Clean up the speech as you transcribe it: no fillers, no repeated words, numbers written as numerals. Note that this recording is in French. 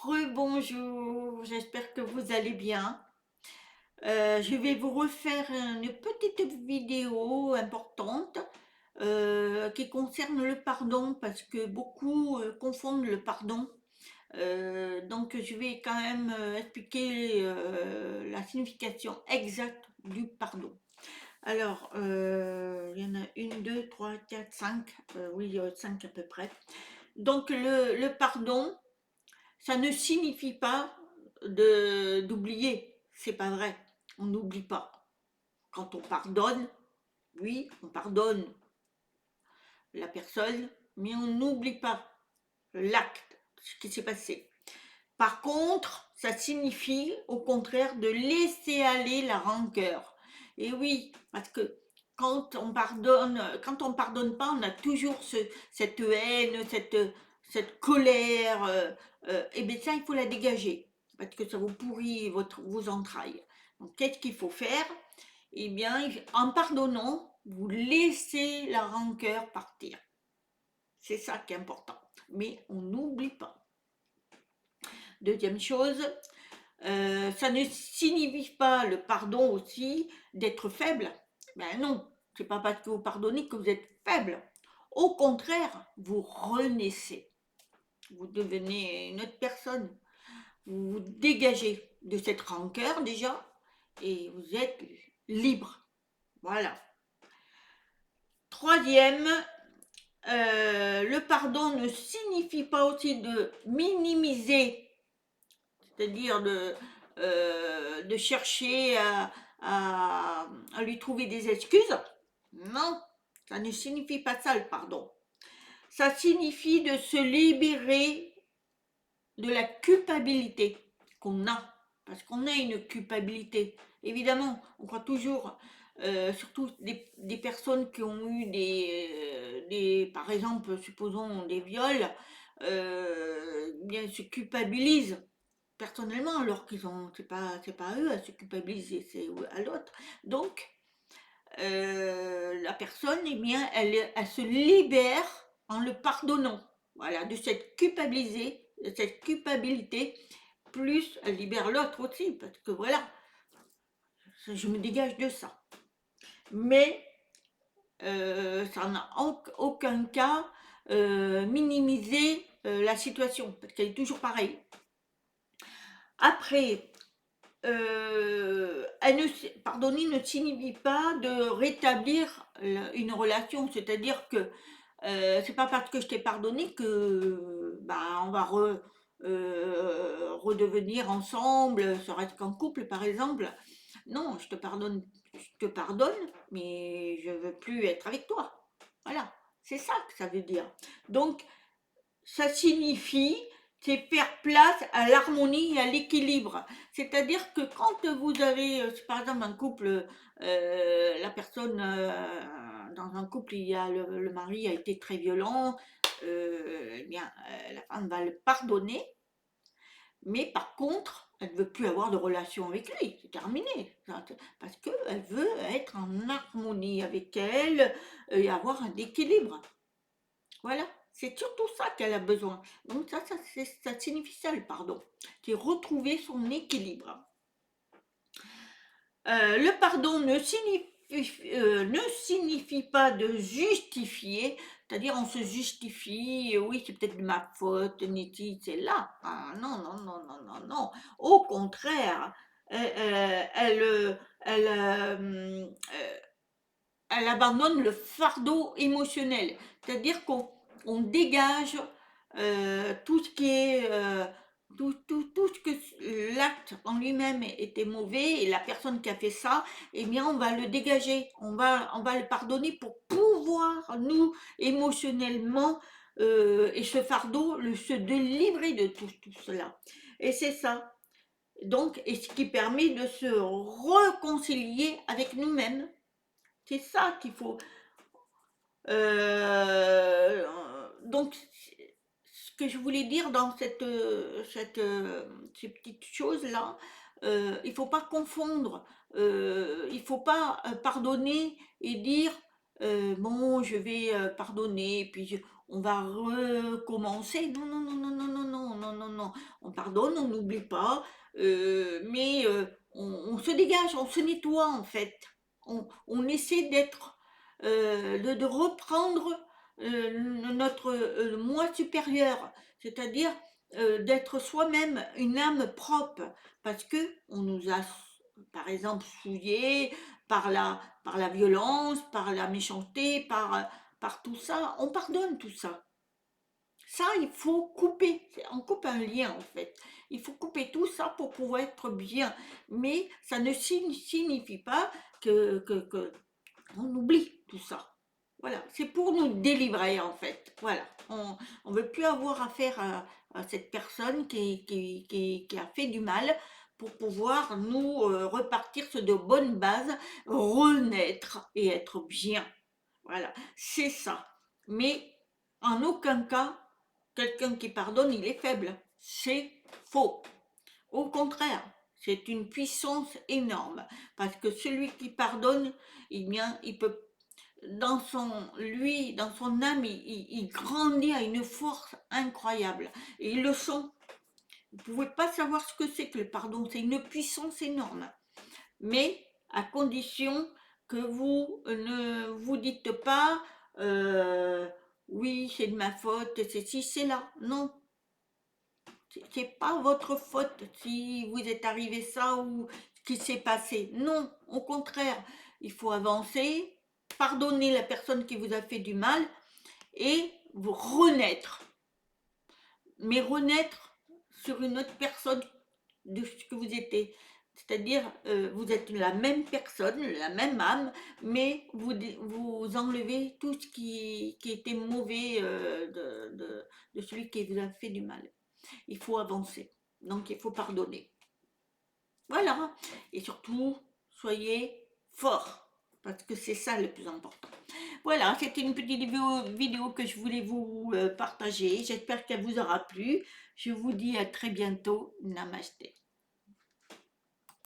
Rebonjour, j'espère que vous allez bien. Je vais vous refaire une petite vidéo importante qui concerne le pardon parce que beaucoup confondent le pardon. Donc je vais quand même expliquer la signification exacte du pardon. Alors, il y en a une, deux, trois, quatre, cinq, oui, cinq à peu près. Donc le pardon, ça ne signifie pas d'oublier, c'est pas vrai. On n'oublie pas. Quand on pardonne, oui, on pardonne la personne, mais on n'oublie pas l'acte, ce qui s'est passé. Par contre, ça signifie au contraire de laisser aller la rancœur. Et oui, parce que quand on pardonne pas, on a toujours cette haine, cette colère. Et bien ça, il faut la dégager parce que ça vous pourrit vos entrailles. Donc, qu'est-ce qu'il faut faire? Eh bien, en pardonnant, vous laissez la rancœur partir. C'est ça qui est important. Mais on n'oublie pas. Deuxième chose, ça ne signifie pas le pardon aussi d'être faible. Ben non, c'est pas parce que vous pardonnez que vous êtes faible. Au contraire, vous renaissez. Vous devenez une autre personne. Vous vous dégagez de cette rancœur déjà et vous êtes libre. Voilà. Troisième, le pardon ne signifie pas aussi de minimiser, c'est-à-dire de chercher à lui trouver des excuses. Non, ça ne signifie pas ça le pardon. Ça signifie de se libérer de la culpabilité qu'on a, parce qu'on a une culpabilité. Évidemment, on croit toujours, surtout des personnes qui ont eu par exemple, supposons des viols, bien se culpabilisent personnellement, alors qu'ils ont, c'est pas à eux à se culpabiliser, c'est à l'autre. Donc, la personne, eh bien, elle se libère en le pardonnant. Voilà, de cette culpabilité, plus elle libère l'autre aussi, parce que voilà, je me dégage de ça. Mais ça n'a en aucun cas minimisé la situation, parce qu'elle est toujours pareille. Après, pardonner ne signifie pas de rétablir une relation, c'est-à-dire que c'est pas parce que je t'ai pardonné que bah, on va redevenir ensemble, serait-ce qu'en couple par exemple. Non, je te pardonne, mais je veux plus être avec toi. Voilà, c'est ça que ça veut dire. Donc, ça signifie, c'est faire place à l'harmonie et à l'équilibre. C'est-à-dire que quand vous avez, par exemple, un couple, la personne, dans un couple, il y a le mari a été très violent, eh bien, la femme va le pardonner, mais par contre, elle ne veut plus avoir de relation avec lui, c'est terminé. Parce qu'elle veut être en harmonie avec elle et avoir un équilibre. Voilà, c'est surtout ça qu'elle a besoin. Donc ça signifie ça le pardon. C'est retrouver son équilibre. Le pardon ne signifie pas de justifier, c'est-à-dire on se justifie, oui c'est peut-être de ma faute, Niti, c'est là. Ah, non, non, non, non, non, non. Au contraire, elle, elle abandonne le fardeau émotionnel, c'est-à-dire qu'on dégage tout ce qui est tout ce que l'acte en lui-même était mauvais et la personne qui a fait ça, eh bien on va le dégager, on va le pardonner pour pouvoir nous émotionnellement et ce fardeau se délivrer de tout cela. Et c'est ça. Donc, et ce qui permet de se réconcilier avec nous-mêmes. C'est ça qu'il faut. Donc, ce que je voulais dire dans ces petites choses-là, il ne faut pas confondre. Il ne faut pas pardonner et dire bon, je vais pardonner, puis on va recommencer. Non, non, non, non, non, non, non, non, non, on pardonne, on n'oublie pas, mais on se dégage, on se nettoie en fait. On essaie d'être, de reprendre notre moi supérieur, c'est-à-dire d'être soi-même une âme propre, parce que on nous a, par exemple, souillés par la violence, par la méchanceté, par tout ça. On pardonne tout ça. Ça, il faut couper. On coupe un lien en fait. Il faut couper tout ça pour pouvoir être bien. Mais ça ne signifie pas que on oublie tout ça. Voilà, c'est pour nous délivrer en fait. Voilà, on veut plus avoir affaire à cette personne qui a fait du mal pour pouvoir nous repartir sur de bonnes bases, renaître et être bien. Voilà, c'est ça. Mais en aucun cas, quelqu'un qui pardonne, il est faible. C'est faux. Au contraire, c'est une puissance énorme parce que celui qui pardonne, eh bien, il peut dans son lui, dans son âme, il grandit à une force incroyable. Et ils le sont. Vous ne pouvez pas savoir ce que c'est que le pardon. C'est une puissance énorme. Mais à condition que vous ne vous dites pas oui, c'est de ma faute, c'est si, c'est là. Non, c'est pas votre faute si vous êtes arrivé ça ou ce qui s'est passé. Non, au contraire, il faut avancer, pardonner la personne qui vous a fait du mal et vous renaître. Mais renaître sur une autre personne de ce que vous étiez. C'est-à-dire, vous êtes la même personne, la même âme, mais vous enlevez tout ce qui était mauvais de celui qui vous a fait du mal. Il faut avancer. Donc, il faut pardonner. Voilà. Et surtout, soyez forts, parce que c'est ça le plus important. Voilà, c'était une petite vidéo que je voulais vous partager. J'espère qu'elle vous aura plu. Je vous dis à très bientôt. Namasté.